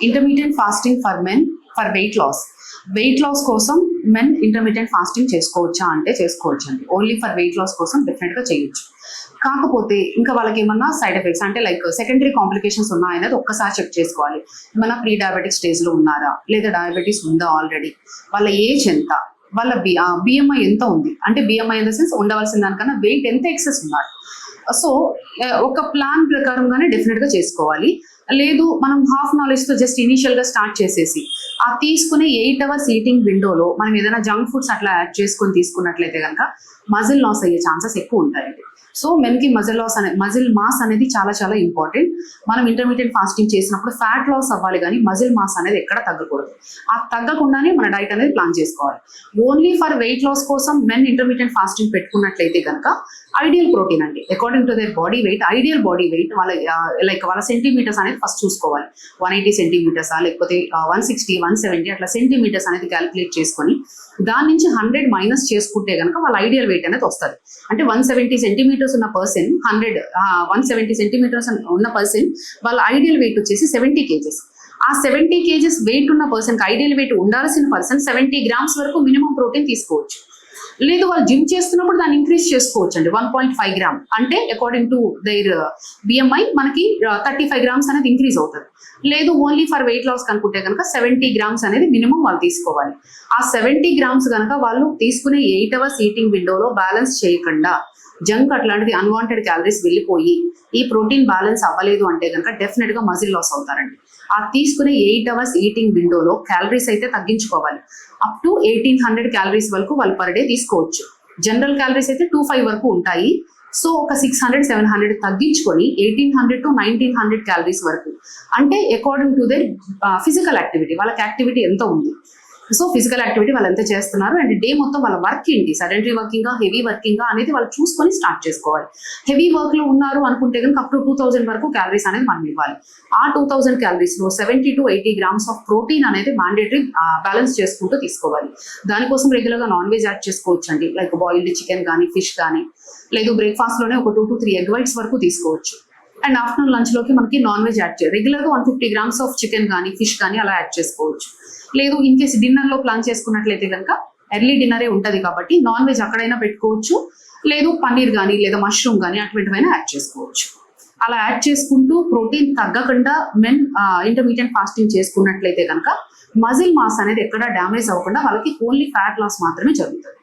Intermediate fasting for men for weight loss కోసం men intermediate fasting చేసుకోవచ్చా అంటే చేసుకోవచ్చు అండి. ఓన్లీ ఫర్ వెయిట్ లాస్ కోసం డెఫినెట్గా చేయొచ్చు. కాకపోతే ఇంకా వాళ్ళకి ఏమన్నా సైడ్ ఎఫెక్ట్స్ అంటే లైక్ సెకండరీ కాంప్లికేషన్స్ ఉన్నాయనేది ఒక్కసారి చెక్ చేసుకోవాలి. ఏమన్నా ప్రీ డయాబెటిక్ స్టేజ్లో ఉన్నారా, లేదా డయాబెటీస్ ఉందా ఆల్రెడీ, వాళ్ళ ఏజ్ ఎంత, వాళ్ళ బిఎంఐ ఎంత ఉంది, అంటే బిఎంఐ ఇన్ ద సెన్స్ ఉండవలసిన దానికన్నా వెయిట్ ఎంత ఎక్సెస్ ఉన్నారు. సో ఒక ప్లాన్ ప్రకారంగానే డెఫినెట్గా చేసుకోవాలి. లేదు మనం హాఫ్ నాలెడ్జ్తో జస్ట్ ఇనీషియల్గా స్టార్ట్ చేసేసి ఆ తీసుకునే 8 hours ఈటింగ్ విండోలో మనం ఏదైనా జంక్ ఫుడ్స్ అట్లా యాడ్ చేసుకొని తీసుకున్నట్లయితే కనుక మజిల్ లాస్ అయ్యే ఛాన్సెస్ ఎక్కువ ఉంటాయండి. సో మెన్కి మజిల్ మాస్ అనేది చాలా చాలా ఇంపార్టెంట్. మనం ఇంటర్మీడియట్ ఫాస్టింగ్ చేసినప్పుడు ఫ్యాట్ లాస్ అవ్వాలి కానీ మజిల్ మాస్ అనేది ఎక్కడ తగ్గకూడదు. ఆ తగ్గకుండానే మన డైట్ అనేది ప్లాన్ చేసుకోవాలి. ఓన్లీ ఫర్ వెయిట్ లాస్ కోసం మెన్ ఇంటర్మీడియట్ ఫాస్టింగ్ పెట్టుకున్నట్లయితే కనుక ఐడియల్ ప్రోటీన్ అండి, according to their body weight, ideal body weight వాళ్ళ సెంటీమీటర్స్ అనేది ఫస్ట్ చూసుకోవాలి. 180 సెంటీమీటర్సా లేకపోతే 160, 170 అట్లా సెంటీమీటర్స్ అనేది క్యాలిక్యులేట్ చేసుకొని దాని నుంచి 100 మైనస్ చేసుకుంటే కనుక వాళ్ళ ఐడియల్ వెయిట్ అనేది వస్తుంది. అంటే 170 సెంటీమీటర్స్ ఉన్న పర్సన్ 170 సెంటీమీటర్స్ ఉన్న పర్సన్ వాళ్ళ ఐడియల్ వెయిట్ వచ్చేసి 70 kgs. ఆ 70 kgs వెయిట్ ఉన్న పర్సన్కి ఐడియల్ వెయిట్ ఉండాల్సిన పర్సన్ 70 grams వరకు మినిమం ప్రోటీన్ తీసుకోవచ్చు. లేదు వాళ్ళు జిమ్ చేస్తున్నప్పుడు దాన్ని ఇంక్రీజ్ చేసుకోవచ్చు అండి 1.5 gram. అంటే అకార్డింగ్ టు దైర్ బిఎంఐ మనకి 35 grams అనేది ఇంక్రీజ్ అవుతుంది. లేదు ఓన్లీ ఫర్ వెయిట్ లాస్ కనుకుంటే కనుక 70 grams అనేది మినిమం వాళ్ళు తీసుకోవాలి. ఆ 70 grams కనుక వాళ్ళు తీసుకునే 8 hours ఈటింగ్ విండోలో బ్యాలెన్స్ చేయకుండా జంక్ అట్లాంటిది అన్వాంటెడ్ క్యాలరీస్ వెళ్ళిపోయి ఈ ప్రోటీన్ బ్యాలెన్స్ అవ్వలేదు అంటే కనుక డెఫినెట్గా మజిల్ లాస్ అవుతారండి. ఆ తీసుకునే 8 hours ఈటింగ్ విండోలో క్యాలరీస్ అయితే తగ్గించుకోవాలి. అప్ టు 1800 క్యాలరీస్ వరకు వాళ్ళు పర్ డే తీసుకోవచ్చు. జనరల్ క్యాలరీస్ అయితే 25 వరకు ఉంటాయి. సో ఒక 600, 700 తగ్గించుకొని 1800 to 1900 క్యాలరీస్ వరకు, అంటే according to their physical activity, వాళ్ళకి యాక్టివిటీ ఎంత ఉంది, సో ఫిజికల్ యాక్టివిటీ వాళ్ళు ఎంత చేస్తున్నారు అండ్ డే మొత్తం వాళ్ళ వర్క్ ఏంటి, సడెంటరీ వర్కింగా హెవీ వర్కింగా అనేది వాళ్ళు చూసుకొని స్టార్ట్ చేసుకోవాలి. హెవీ వర్క్ లో ఉన్నారు అనుకుంటే కనుక అప్ టు 2000 వరకు క్యాలరీస్ అనేది మనం ఇవ్వాలి. ఆ 2000 క్యాలరీస్ లో 70 to 80 grams ఆఫ్ ప్రోటీన్ అనేది మ్యాండేటరీ బ్యాలెన్స్ చేసుకుంటూ తీసుకోవాలి. దానికోసం రెగ్యులర్ గా నాన్ వెజ్ యాడ్ చేసుకోవచ్చు అండి, లైక్ బాయిల్డ్ చికెన్ కానీ ఫిష్ కానీ, లేదు బ్రేక్ఫాస్ట్ లోనే ఒక 2 to 3 egg whites వరకు తీసుకోవచ్చు. అండ్ ఆఫ్టర్నూన్ లంచ్ లోకి మనకి నాన్ వెజ్ యాడ్ చేయాలి. రెగ్యులర్ గా 150 grams ఆఫ్ చికెన్ కానీ ఫిష్ కానీ అలా యాడ్ చేసుకోవచ్చు. లేదు ఇన్ కేసు డిన్నర్ లో ప్లాన్ చేసుకున్నట్లయితే కనుక ఎర్లీ డిన్నరే ఉంటది కాబట్టి నాన్ వెజ్ అక్కడైనా పెట్టుకోవచ్చు. లేదు పన్నీర్ కానీ లేదా మష్రూమ్ కానీ అటువంటివైనా యాడ్ చేసుకోవచ్చు. అలా యాడ్ చేసుకుంటూ ప్రోటీన్ తగ్గకుండా మెన్ ఇంటర్మీడియట్ ఫాస్టింగ్ చేసుకున్నట్లయితే కనుక మజిల్ మాస్ అనేది ఎక్కడ డ్యామేజ్ అవ్వకుండా వాళ్ళకి ఓన్లీ ఫ్యాట్ లాస్ మాత్రమే జరుగుతుంది.